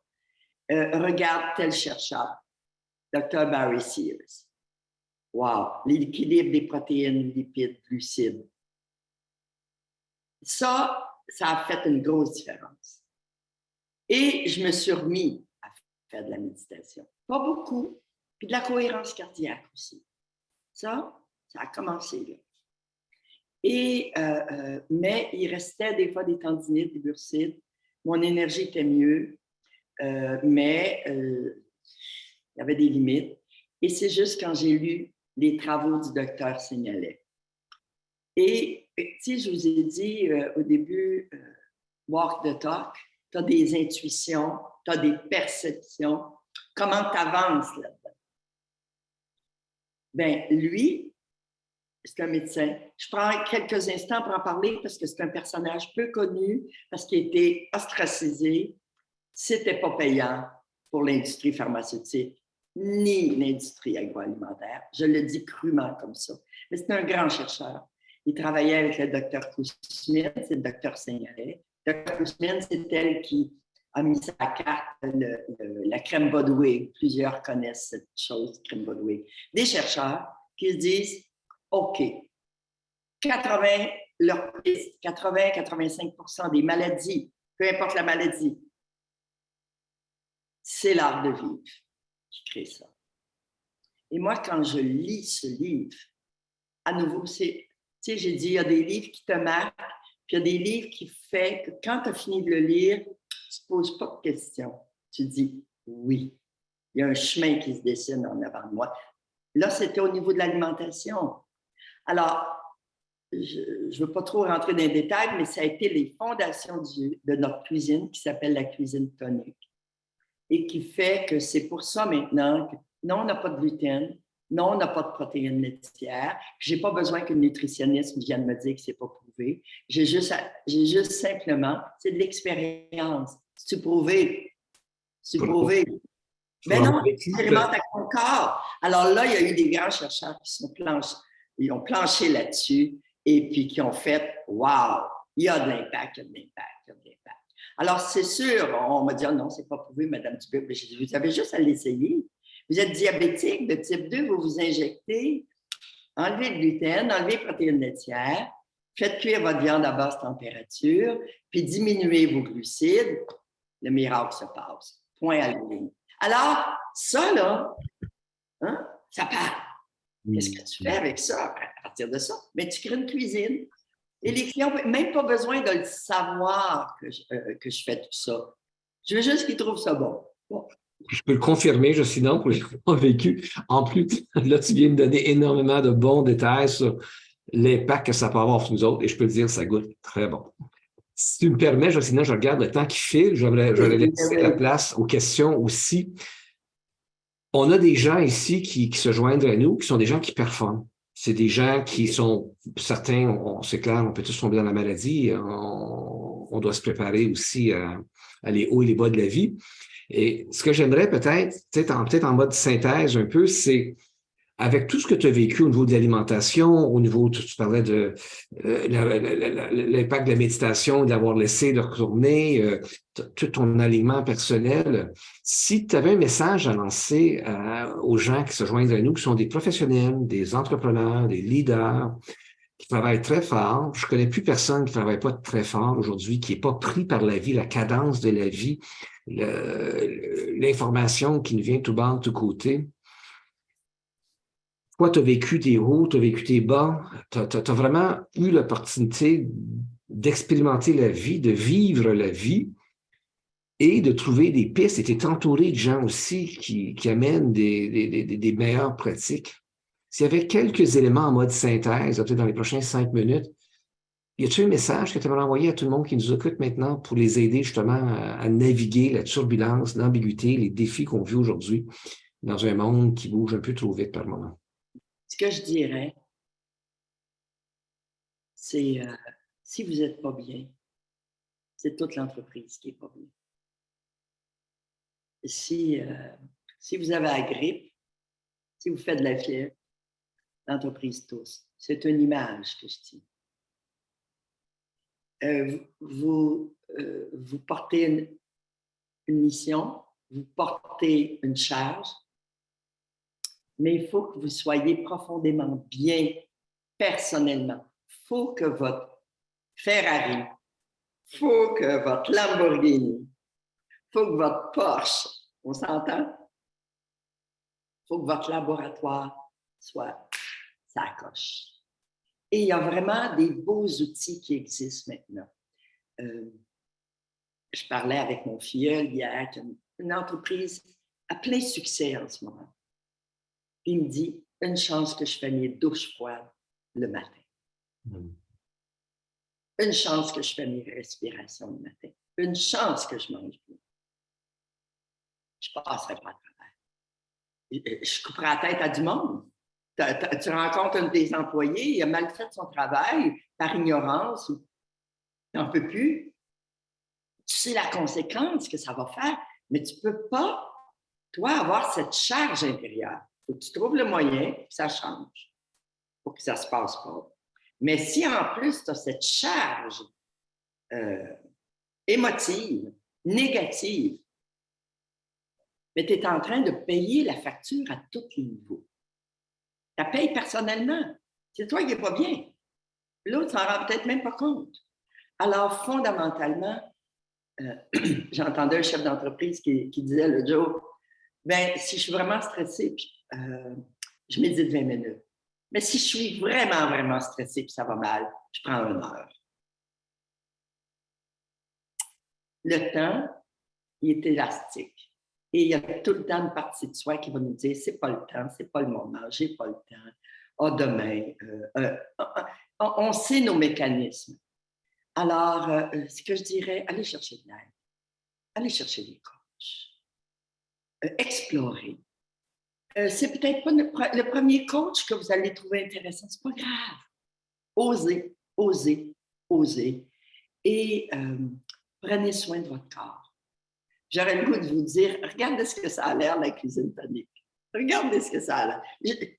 Regarde tel chercheur, Dr. Barry Sears. Wow! L'équilibre des protéines, lipides, glucides. Ça a fait une grosse différence. Et je me suis remis à faire de la méditation. Pas beaucoup, puis de la cohérence cardiaque aussi. Ça a commencé là. Et, mais il restait des fois des tendinites, des bursites. Mon énergie était mieux, mais il y avait des limites. Et c'est juste quand j'ai lu les travaux du docteur Seignelay. Et, tu sais, je vous ai dit au début, walk the talk, tu as des intuitions, tu as des perceptions. Comment tu avances là-dedans? Bien, lui, c'est un médecin. Je prends quelques instants pour en parler parce que c'est un personnage peu connu, parce qu'il a été ostracisé. C'était pas payant pour l'industrie pharmaceutique ni l'industrie agroalimentaire. Je le dis crûment comme ça. Mais c'est un grand chercheur. Il travaillait avec le docteur Kousmine, c'est le docteur Seignelay. Le docteur Kousmine, c'est elle qui a mis sur la carte la crème Bodwig. Plusieurs connaissent cette chose, crème Bodwig. Des chercheurs qui se disent, OK, 80-85% des maladies, peu importe la maladie, c'est l'art de vivre qui crée ça. Et moi, quand je lis ce livre, à nouveau, tu sais, j'ai dit, il y a des livres qui te marquent, puis il y a des livres qui font que quand tu as fini de le lire, tu ne te poses pas de questions. Tu dis, oui, il y a un chemin qui se dessine en avant de moi. Là, c'était au niveau de l'alimentation. Alors, je ne veux pas trop rentrer dans les détails, mais ça a été les fondations de notre cuisine qui s'appelle la cuisine tonique et qui fait que c'est pour ça maintenant que non, on n'a pas de gluten, non, on n'a pas de protéines laitières. Je n'ai pas besoin qu'une nutritionniste vienne me dire que ce n'est pas prouvé. J'ai juste simplement, c'est de l'expérience. C'est prouvé. C'est prouvé. Mais non, expérimente avec ton corps. Alors là, il y a eu des grands chercheurs qui ils ont planché là-dessus et puis qui ont fait « Wow, il y a de l'impact, il y a de l'impact, il y a de l'impact. » Alors, c'est sûr, on m'a dit « Non, c'est pas prouvé, Madame Dubé. » Vous avez juste à l'essayer. Vous êtes diabétique de type 2, vous vous injectez, enlevez le gluten, enlevez les protéines laitières, faites cuire votre viande à basse température, puis diminuez vos glucides, le miracle se passe. Point à la ligne. Alors, ça, là, hein, ça part. Qu'est-ce que tu fais avec ça à partir de ça? Mais tu crées une cuisine. Et les clients n'ont même pas besoin de le savoir que je fais tout ça. Je veux juste qu'ils trouvent ça bon. Je peux le confirmer, je suis non pour les convaincus. En plus, là, tu viens de donner énormément de bons détails sur l'impact que ça peut avoir sur nous autres et je peux te dire, ça goûte très bon. Si tu me permets, Jocelyna, je regarde le temps qui file. Je vais laisser la place aux questions aussi. On a des gens ici qui se joignent à nous, qui sont des gens qui performent. C'est des gens qui sont, certains, c'est clair, on peut tous tomber dans la maladie. On doit se préparer aussi à les hauts et les bas de la vie. Et ce que j'aimerais peut-être en mode synthèse un peu, c'est avec tout ce que tu as vécu au niveau de l'alimentation, au niveau, tu parlais de l'impact de la méditation, d'avoir laissé de retourner, tout ton alignement personnel, si tu avais un message à lancer aux gens qui se joignent à nous, qui sont des professionnels, des entrepreneurs, des leaders, qui travaillent très fort. Je ne connais plus personne qui ne travaille pas très fort aujourd'hui, qui n'est pas pris par la vie, la cadence de la vie, l'information qui nous vient tout bas, de tous côtés. Toi, tu as vécu tes hauts, tu as vécu tes bas, tu as vraiment eu l'opportunité d'expérimenter la vie, de vivre la vie et de trouver des pistes. Et tu es entouré de gens aussi qui amènent des meilleures pratiques. S'il y avait quelques éléments en mode synthèse, peut-être dans les prochaines 5 minutes, y a-t-il un message que tu aimerais envoyer à tout le monde qui nous écoute maintenant pour les aider justement à naviguer la turbulence, l'ambiguïté, les défis qu'on vit aujourd'hui dans un monde qui bouge un peu trop vite par moment? Ce que je dirais, c'est si vous n'êtes pas bien, c'est toute l'entreprise qui n'est pas bien. Si vous avez la grippe, si vous faites de la fièvre, l'entreprise tousse. C'est une image que je dis. Vous portez une mission, vous portez une charge, mais il faut que vous soyez profondément bien personnellement. Il faut que votre Ferrari, il faut que votre Lamborghini, il faut que votre Porsche, on s'entend? Il faut que votre laboratoire soit sa coche. Et il y a vraiment des beaux outils qui existent maintenant. Je parlais avec mon filleul hier, qui a une entreprise à plein succès en ce moment. Il me dit, une chance que je fais mes douches froides le matin. Une chance que je fais mes respirations le matin. Une chance que je mange bien. Je ne passerai pas à travers. Je couperai la tête à du monde. Tu rencontres un de tes employés, il a mal fait son travail par ignorance, ou tu n'en peux plus. Tu sais la conséquence que ça va faire, mais tu ne peux pas, toi, avoir cette charge intérieure. Il faut que tu trouves le moyen, que ça change, pour que ça ne se passe pas. Mais si en plus tu as cette charge émotive, négative, mais tu es en train de payer la facture à tous les niveaux. Tu la payes personnellement. C'est toi qui n'es pas bien. L'autre ne s'en rend peut-être même pas compte. Alors, fondamentalement, j'entendais un chef d'entreprise qui disait l'autre jour, ben, si je suis vraiment stressée, puis, je médite 20 minutes. Mais si je suis vraiment, vraiment stressée et ça va mal, je prends 1 heure. Le temps, il est élastique. Et il y a tout le temps une partie de soi qui va nous dire, c'est pas le temps, c'est pas le moment, j'ai pas le temps. Ah, demain. On sait nos mécanismes. Alors, ce que je dirais, allez chercher de l'aide. Allez chercher des coachs. Explorer. C'est peut-être pas le premier coach que vous allez trouver intéressant. C'est pas grave. Osez, osez, osez. Et prenez soin de votre corps. J'aurais le goût de vous dire, regardez ce que ça a l'air, la cuisine tonique. Regardez ce que ça a l'air.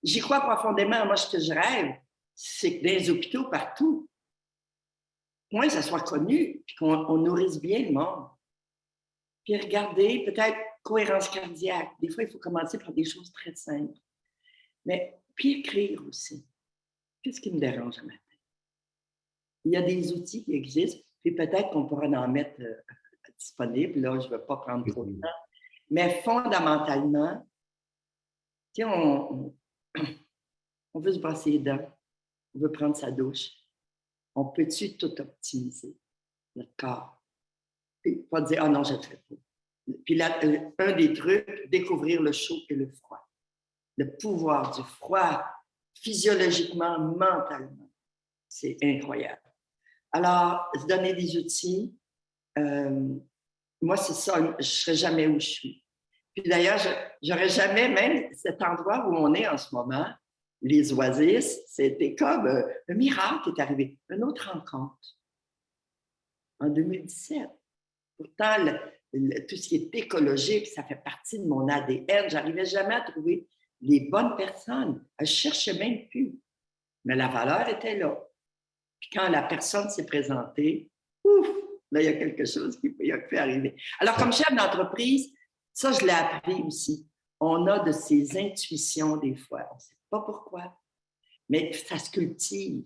J'y crois profondément. Moi, ce que je rêve, c'est que dans les hôpitaux partout, au moins, ça soit connu, puis qu'on nourrisse bien le monde. Puis regardez, peut-être cohérence cardiaque. Des fois, il faut commencer par des choses très simples. Mais puis écrire aussi. Qu'est-ce qui me dérange un matin? Il y a des outils qui existent, puis peut-être qu'on pourra en mettre disponible. Là, je ne veux pas prendre trop de temps. Mais fondamentalement, tu sais, on veut se brosser les dents, on veut prendre sa douche. On peut-tu tout optimiser, notre corps? Puis pas dire, ah non, je ne le ferai pas. Puis là, un des trucs, découvrir le chaud et le froid. Le pouvoir du froid, physiologiquement, mentalement. C'est incroyable. Alors, se donner des outils, moi, c'est ça, je ne serai jamais où je suis. Puis d'ailleurs, je n'aurais jamais, même cet endroit où on est en ce moment, les Oasis, c'était comme un miracle qui est arrivé. Une autre rencontre en 2017. Pourtant, tout ce qui est écologique, ça fait partie de mon ADN. Je n'arrivais jamais à trouver les bonnes personnes. Je ne cherchais même plus. Mais la valeur était là. Puis quand la personne s'est présentée, ouf, là, il y a quelque chose qui a pu arriver. Alors, comme chef d'entreprise, ça, je l'ai appris aussi. On a de ces intuitions des fois. On ne sait pas pourquoi, mais ça se cultive.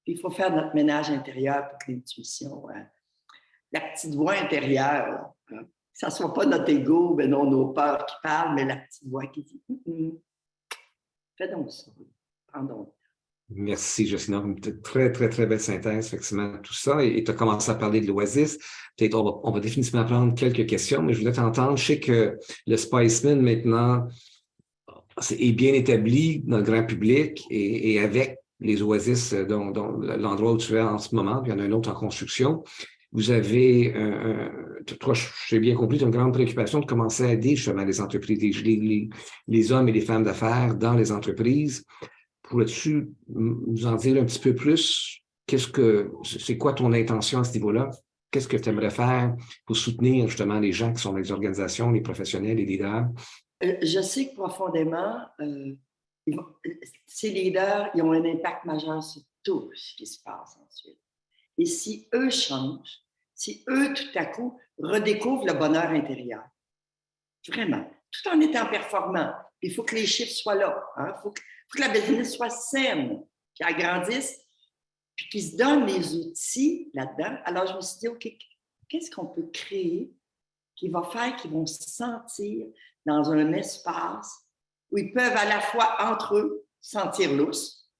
Puis il faut faire notre ménage intérieur pour que l'intuition, la petite voix intérieure, que ce ne soit pas notre ego, mais non nos peurs qui parlent, mais la petite voix qui dit fais donc ça, prends donc. Merci, Jocelyne. Une très, très, très belle synthèse, effectivement, tout ça. Et tu as commencé à parler de l'Oasis. Peut-être on va définitivement prendre quelques questions, mais je voulais t'entendre. Je sais que le Spiceman, maintenant, est bien établi dans le grand public et avec les Oasis, dont l'endroit où tu es en ce moment, puis il y en a un autre en construction. Vous avez, toi, j'ai bien compris, tu as une grande préoccupation de commencer à aider justement les entreprises, les hommes et les femmes d'affaires dans les entreprises. Pourrais-tu nous en dire un petit peu plus? C'est quoi ton intention à ce niveau-là? Qu'est-ce que tu aimerais faire pour soutenir justement les gens qui sont dans les organisations, les professionnels, les leaders? Je sais que profondément, ces leaders, ils ont un impact majeur sur tout ce qui se passe ensuite. Et si eux changent, si eux, tout à coup, redécouvrent le bonheur intérieur, vraiment, tout en étant performants, il faut que les chiffres soient là, hein? Il faut que la business soit saine, qu'ils agrandisse, puis qu'ils se donnent les outils là-dedans. Alors, je me suis dit, OK, qu'est-ce qu'on peut créer qui va faire qu'ils vont se sentir dans un espace où ils peuvent à la fois entre eux sentir lousse,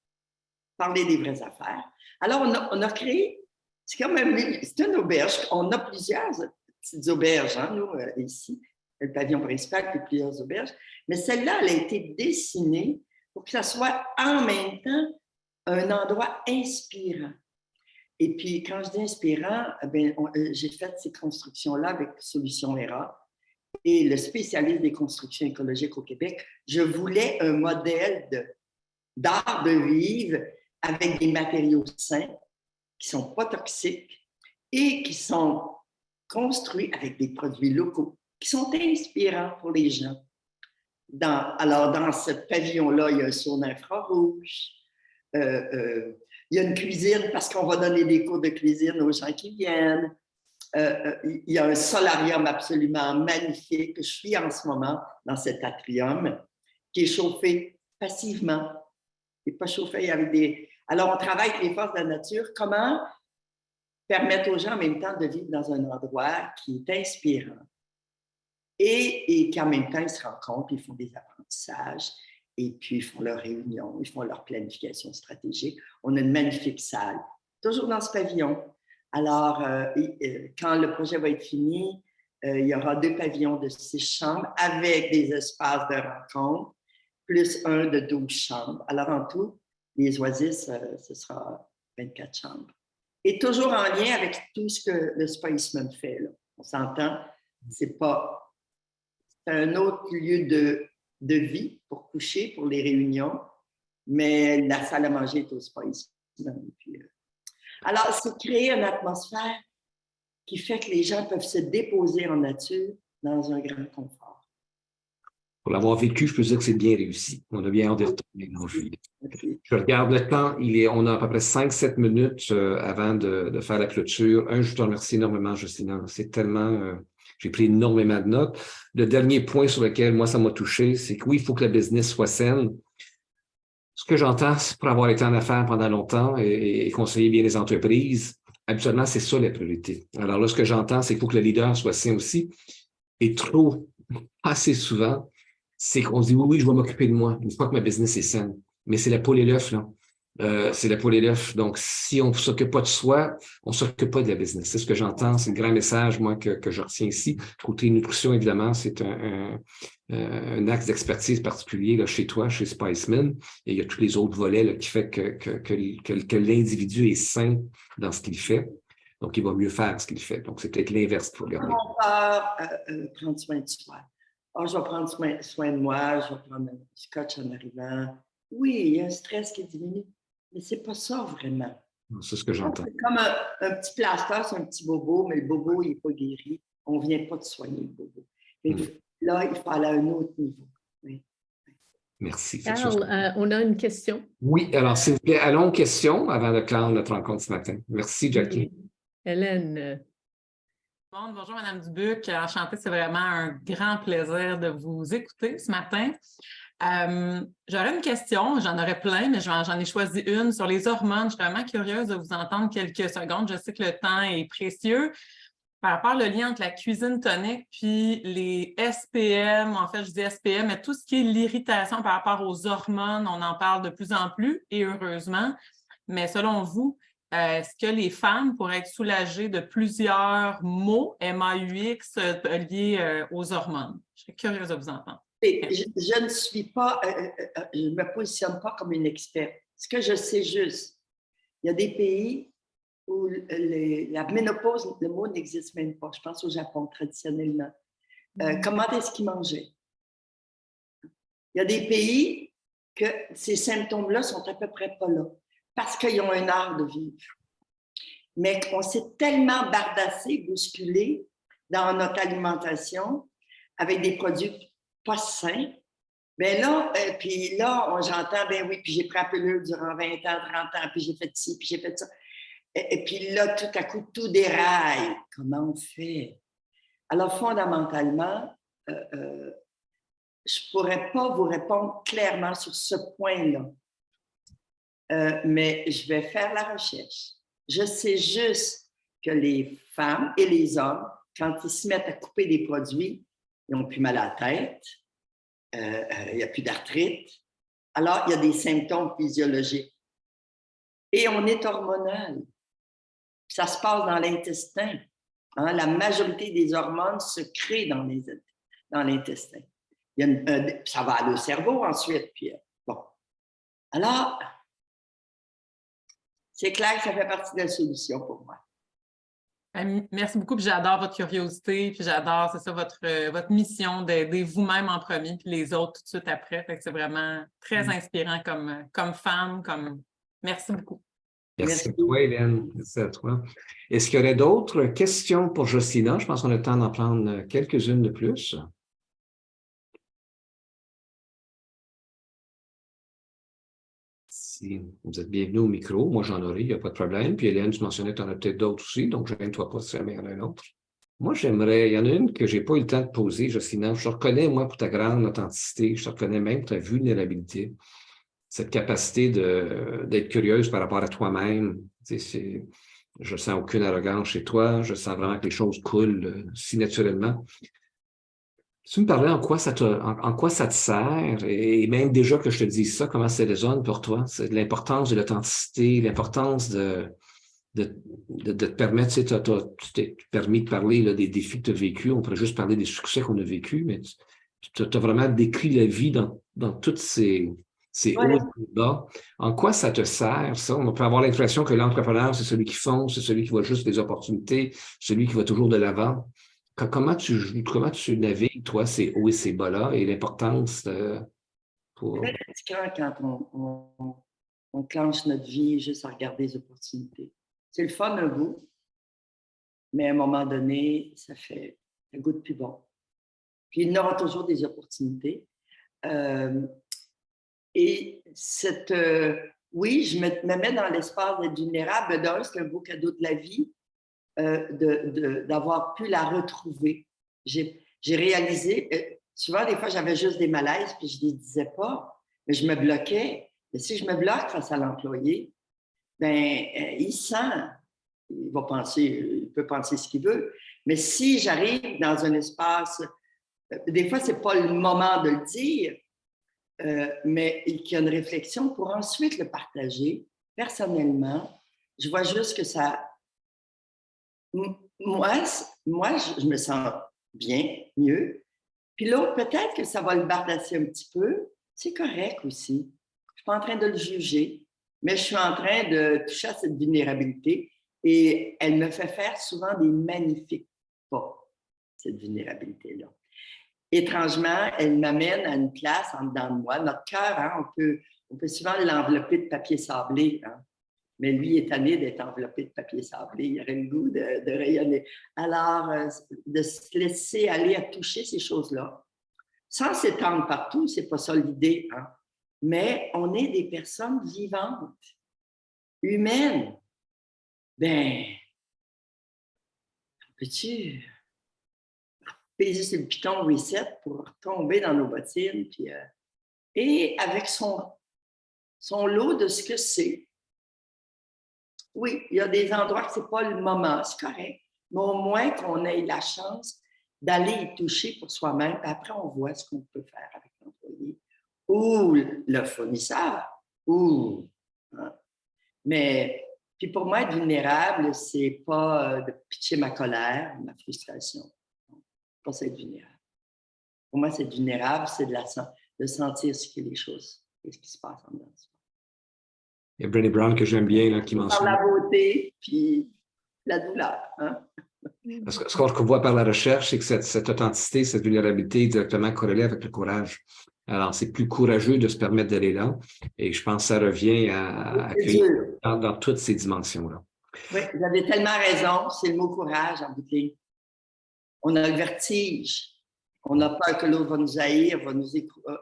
parler des vraies affaires. Alors, on a créé, c'est une auberge. On a plusieurs petites auberges, hein, nous, ici, le pavillon principal, puis plusieurs auberges. Mais celle-là, elle a été dessinée pour que ça soit en même temps un endroit inspirant. Et puis, quand je dis inspirant, j'ai fait ces constructions-là avec Solutions ERA et le spécialiste des constructions écologiques au Québec. Je voulais un modèle d'art de vivre avec des matériaux sains qui ne sont pas toxiques et qui sont construits avec des produits locaux qui sont inspirants pour les gens. Alors, dans ce pavillon-là, il y a un sauna infrarouge. Il y a une cuisine parce qu'on va donner des cours de cuisine aux gens qui viennent. Il y a un solarium absolument magnifique. Je suis en ce moment dans cet atrium qui est chauffé passivement. Il n'est pas chauffé avec des... Alors, on travaille avec les forces de la nature. Comment permettre aux gens en même temps de vivre dans un endroit qui est inspirant et qu'en même temps, ils se rencontrent, ils font des apprentissages Et puis, ils font leurs réunions, ils font leur planification stratégique. On a une magnifique salle, toujours dans ce pavillon. Alors, quand le projet va être fini, il y aura 2 pavillons de 6 chambres avec des espaces de rencontre, plus un de 12 chambres. Alors, en tout, les Oasis, ce sera 24 chambres. Et toujours en lien avec tout ce que le Spiceman fait. Là. On s'entend, c'est un autre lieu de vie pour coucher, pour les réunions, mais la salle à manger est au Spiceman. Alors, c'est créer une atmosphère qui fait que les gens peuvent se déposer en nature dans un grand confort. Pour l'avoir vécu, je peux dire que c'est bien réussi. On a bien hâte de retourner en juillet. Je regarde le temps, on a à peu près 5-7 minutes avant de faire la clôture. Je te remercie énormément, Justina. C'est tellement... j'ai pris énormément de notes. Le dernier point sur lequel, moi, ça m'a touché, c'est que oui, il faut que le business soit saine. Ce que j'entends, c'est pour avoir été en affaires pendant longtemps et conseiller bien les entreprises, habituellement, c'est ça la priorité. Alors là, ce que j'entends, c'est qu'il faut que le leader soit sain aussi. Et assez souvent, c'est qu'on se dit, oui, je vais m'occuper de moi, une fois que ma business est saine. Mais c'est la poule et l'œuf, là. C'est la poule et l'œuf. Donc, si on ne s'occupe pas de soi, on ne s'occupe pas de la business. C'est ce que j'entends. C'est le grand message, moi, que je retiens ici. Côté nutrition, évidemment, c'est un axe d'expertise particulier là, chez toi, chez Spiceman. Et il y a tous les autres volets là, qui fait que l'individu est sain dans ce qu'il fait. Donc, il va mieux faire ce qu'il fait. Donc, c'est peut-être l'inverse qu'il faut regarder. On part prendre soin de soi. Je vais prendre soin de moi, je vais prendre un scotch en arrivant. Oui, il y a un stress qui diminue, mais c'est pas ça vraiment. C'est ce que j'entends. C'est comme un petit plaster, c'est un petit bobo, mais le bobo, il n'est pas guéri. On ne vient pas de soigner le bobo. Mais là, il faut aller à un autre niveau. Oui. Merci. Carl, on a une question. Oui, alors s'il vous plaît, allons aux questions avant de clore notre rencontre ce matin. Merci, Jackie. Hélène. Bonjour, Mme Dubuc. Enchantée, c'est vraiment un grand plaisir de vous écouter ce matin. J'aurais une question, j'en aurais plein, mais j'en ai choisi une sur les hormones. Je suis vraiment curieuse de vous entendre quelques secondes. Je sais que le temps est précieux. Par rapport au lien entre la cuisine tonique puis les SPM, en fait, je dis SPM, mais tout ce qui est l'irritation par rapport aux hormones, on en parle de plus en plus et heureusement. Mais selon vous, est-ce que les femmes pourraient être soulagées de plusieurs maux MAUX liés aux hormones? Je serais curieuse de vous entendre. Je ne suis pas, je ne me positionne pas comme une experte. Ce que je sais juste, il y a des pays où la ménopause, le mot n'existe même pas. Je pense au Japon traditionnellement. Comment est-ce qu'ils mangeaient? Il y a des pays que ces symptômes-là sont à peu près pas là parce qu'ils ont un art de vivre. Mais on s'est tellement bardassé, bousculé dans notre alimentation avec des produits pas sains. Ben là, puis là, j'entends, ben oui, puis j'ai pris la pilule durant 20 ans, 30 ans, puis j'ai fait ci, puis j'ai fait ça. Et puis là, tout à coup, tout déraille. Comment on fait? Alors, fondamentalement, je ne pourrais pas vous répondre clairement sur ce point-là. Mais je vais faire la recherche. Je sais juste que les femmes et les hommes, quand ils se mettent à couper des produits, ils n'ont plus mal à la tête, il n'y a plus d'arthrite. Alors, il y a des symptômes physiologiques. Et on est hormonal. Ça se passe dans l'intestin. Hein? La majorité des hormones se créent dans l'intestin. Ça va aller au cerveau ensuite. Puis, bon. Alors, c'est clair que ça fait partie de la solution pour moi. Merci beaucoup, puis j'adore votre curiosité, puis j'adore, c'est ça, votre mission d'aider vous-même en premier, puis les autres tout de suite après. Fait que c'est vraiment très inspirant comme femme. Merci beaucoup. Merci à toi, Hélène. Merci à toi. Est-ce qu'il y aurait d'autres questions pour Justina? Je pense qu'on a le temps d'en prendre quelques-unes de plus. Si vous êtes bienvenue au micro, moi j'en aurai, il n'y a pas de problème. Puis Hélène, tu mentionnais que tu en as peut-être d'autres aussi, donc gêne-toi pas si jamais il y en a un autre. Moi, il y en a une que je n'ai pas eu le temps de poser, Justina. Je te reconnais, moi, pour ta grande authenticité, je te reconnais même pour ta vulnérabilité, cette capacité d'être curieuse par rapport à toi-même. Tu sais, je ne sens aucune arrogance chez toi, je sens vraiment que les choses coulent si naturellement. Tu me parlais en quoi en quoi ça te sert, et même déjà que je te dis ça, comment ça résonne pour toi? C'est l'importance de l'authenticité, l'importance de te permettre, tu sais, tu t'es permis de parler là, des défis que tu as vécus. On pourrait juste parler des succès qu'on a vécus, mais tu as vraiment décrit la vie dans toutes ces hauts et ces bas. En quoi ça te sert, ça? On peut avoir l'impression que l'entrepreneur, c'est celui qui fonce, c'est celui qui voit juste les opportunités, celui qui va toujours de l'avant. Comment tu navigues, toi, ces hauts et ces bas-là et l'importance pour... C'est très fatigant quand on clenche notre vie juste à regarder les opportunités. C'est le fun un bout, mais à un moment donné, ça goûte plus bon. Puis il y aura toujours des opportunités. Et oui, je me mets dans l'espace d'être vulnérable. D'un, c'est un beau cadeau de la vie d'avoir pu la retrouver. J'ai réalisé, souvent, des fois, j'avais juste des malaises, puis je ne les disais pas, mais je me bloquais. Mais si je me bloque face à l'employé, ben, il sent, il peut penser ce qu'il veut. Mais si j'arrive dans un espace, des fois, ce n'est pas le moment de le dire, mais qu'il y a une réflexion pour ensuite le partager personnellement. Je vois juste que ça... Moi, je me sens bien, mieux. Puis l'autre, peut-être que ça va le bardasser un petit peu. C'est correct aussi. Je ne suis pas en train de le juger, mais je suis en train de toucher à cette vulnérabilité et elle me fait faire souvent des magnifiques pas, cette vulnérabilité-là. Étrangement, elle m'amène à une place en dedans de moi. Notre cœur, hein, on peut souvent l'envelopper de papier sablé, hein, mais lui est tanné d'être enveloppé de papier sablé. Il aurait le goût de rayonner. Alors, de se laisser aller à toucher ces choses-là, sans s'étendre partout, c'est pas ça l'idée, hein. Mais on est des personnes vivantes, humaines. Ben, peux-tu peser sur le piton reset pour tomber dans nos bottines, puis, et avec son lot de ce que c'est. Oui, il y a des endroits que ce n'est pas le moment, c'est correct, mais au moins qu'on ait la chance d'aller y toucher pour soi-même, puis après on voit ce qu'on peut faire avec l'employé ou le fournisseur. Hein. Mais puis pour moi, être vulnérable, c'est pas de pitcher ma colère, ma frustration. Pas c'est être vulnérable. Pour moi, c'est être vulnérable, c'est de sentir ce que les choses, ce qui se passe en dedans. Il y a Brené Brown que j'aime bien, là, qui mentionne. Par la beauté, puis la douleur. Hein? Parce que ce qu'on voit par la recherche, c'est que cette authenticité, cette vulnérabilité est directement corrélée avec le courage. Alors, c'est plus courageux de se permettre d'aller là. Et je pense que ça revient à accueillir dans toutes ces dimensions-là. Oui, vous avez tellement raison. C'est le mot courage en bout de ligne. On a le vertige. On a peur que l'autre va nous haïr, va nous écouter.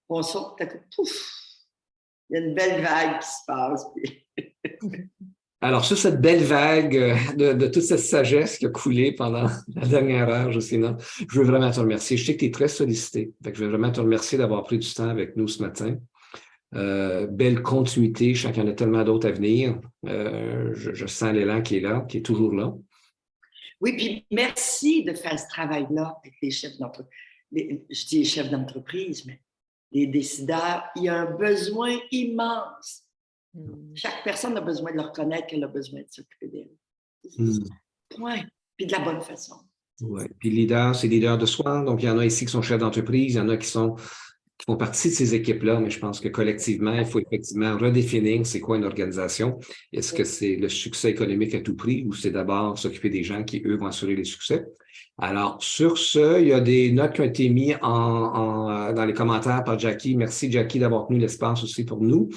On saute, pouf! Il y a une belle vague qui se passe. Alors, sur cette belle vague de toute cette sagesse qui a coulé pendant la dernière heure, Jocelyna, je veux vraiment te remercier. Je sais que tu es très sollicité. Donc, je veux vraiment te remercier d'avoir pris du temps avec nous ce matin. Belle continuité. Je sens qu'il y en a tellement d'autres à venir. Je sens l'élan qui est là, qui est toujours là. Oui, puis merci de faire ce travail-là avec les chefs d'entreprise. Je dis les chefs d'entreprise, mais les décideurs, il y a un besoin immense. Chaque personne a besoin de le reconnaître qu'elle a besoin de s'occuper d'elle. Point. Puis de la bonne façon. Oui. Puis leader, c'est leader de soi. Donc, il y en a ici qui sont chefs d'entreprise, il y en a qui font partie de ces équipes-là, mais je pense que collectivement, il faut effectivement redéfinir c'est quoi une organisation. Est-ce que c'est le succès économique à tout prix ou c'est d'abord s'occuper des gens qui, eux, vont assurer les succès? Alors, sur ce, il y a des notes qui ont été mises dans les commentaires par Jackie. Merci, Jackie, d'avoir tenu l'espace aussi pour nous.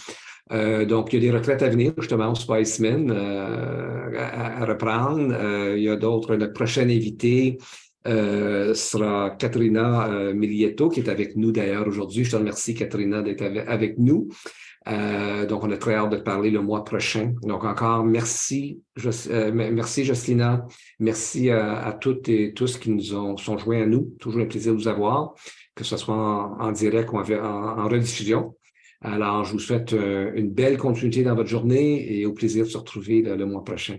Donc, il y a des retraites à venir, justement, au Spiceman à reprendre. Il y a d'autres. Notre prochaine invitée sera Katrina Milietto, qui est avec nous d'ailleurs aujourd'hui. Je te remercie, Katrina, d'être avec nous. Donc, on a très hâte de te parler le mois prochain. Donc, encore merci, merci Jocelyna. Merci à toutes et tous qui sont joints à nous. Toujours un plaisir de vous avoir, que ce soit en direct ou en rediffusion. Alors, je vous souhaite une belle continuité dans votre journée et au plaisir de se retrouver le mois prochain.